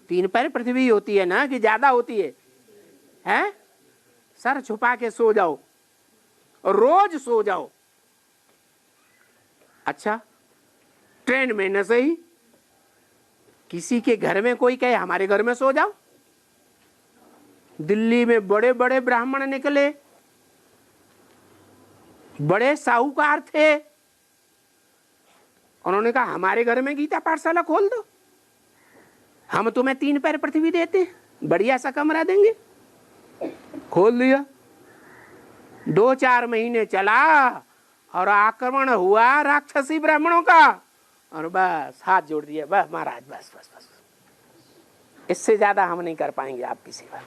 3 पैर पृथ्वी होती है ना, कि ज्यादा होती है? हैं? सर छुपा के सो जाओ, रोज सो जाओ। अच्छा, ट्रेन में न सही, किसी के घर में कोई कहे हमारे घर में सो जाओ। दिल्ली में बड़े बड़े ब्राह्मण निकले, बड़े साहूकार थे, उन्होंने कहा हमारे घर में गीता पाठशाला खोल दो, हम तुम्हें 3 पैर पृथ्वी देते हैं, बढ़िया सा कमरा देंगे। खोल दिया। 2-4 महीने चला और आक्रमण हुआ राक्षसी ब्राह्मणों का, और बस हाथ जोड़ दिया, बस महाराज बस बस बस, इससे ज्यादा हम नहीं कर पाएंगे आपकी सेवा।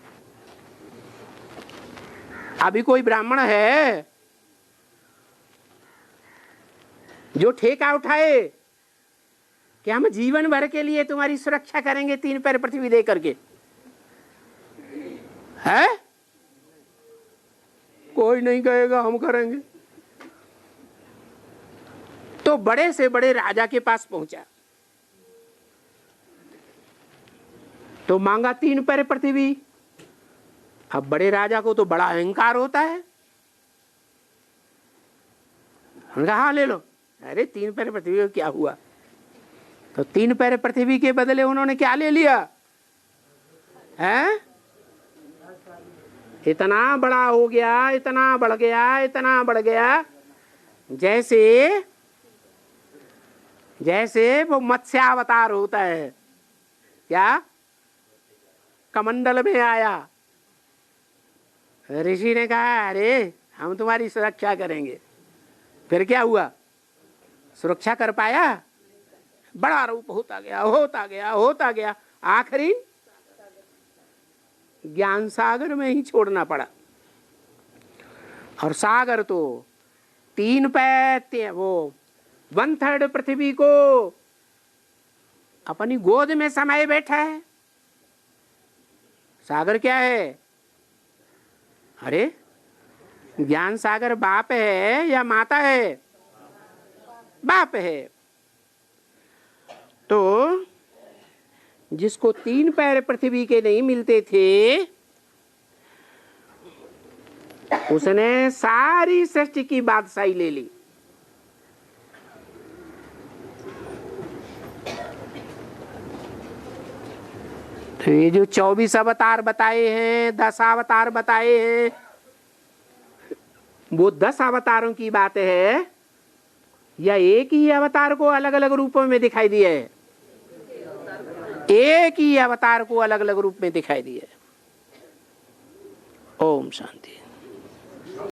अभी कोई ब्राह्मण है जो ठेका उठाए कि हम जीवन भर के लिए तुम्हारी सुरक्षा करेंगे 3 पैर पृथ्वी दे करके? है? कोई नहीं कहेगा हम करेंगे। तो बड़े से बड़े राजा के पास पहुंचा, तो मांगा 3 पैर पृथ्वी। अब बड़े राजा को तो बड़ा अहंकार होता है, उन्होंने कहा हाँ ले लो। अरे 3 पैर पृथ्वी को क्या हुआ? तो 3 पैर पृथ्वी के बदले उन्होंने क्या ले लिया है? इतना बड़ा हो गया, इतना बढ़ गया, इतना बढ़ गया, जैसे वो मत्स्यावतार होता है, क्या कमंडल में आया। ऋषि ने कहा अरे हम तुम्हारी सुरक्षा करेंगे। फिर क्या हुआ? सुरक्षा कर पाया? बड़ा रूप होता गया, होता गया, होता गया, आखिरी ज्ञान सागर में ही छोड़ना पड़ा। और सागर तो 3 पैर, वो 1/3 पृथ्वी को अपनी गोद में समाये बैठा है। सागर क्या है? अरे ज्ञान सागर बाप है या माता है? बाप है। तो जिसको 3 पैर पृथ्वी के नहीं मिलते थे, उसने सारी सृष्टि की बादशाही ले ली। तो ये जो 24 अवतार बताए हैं, 10 अवतार बताए हैं, वो 10 अवतारों की बात है या एक ही अवतार को अलग अलग रूपों में दिखाई दिया है? एक ही अवतार को अलग अलग रूप में दिखाई दिया है। ओम शांति।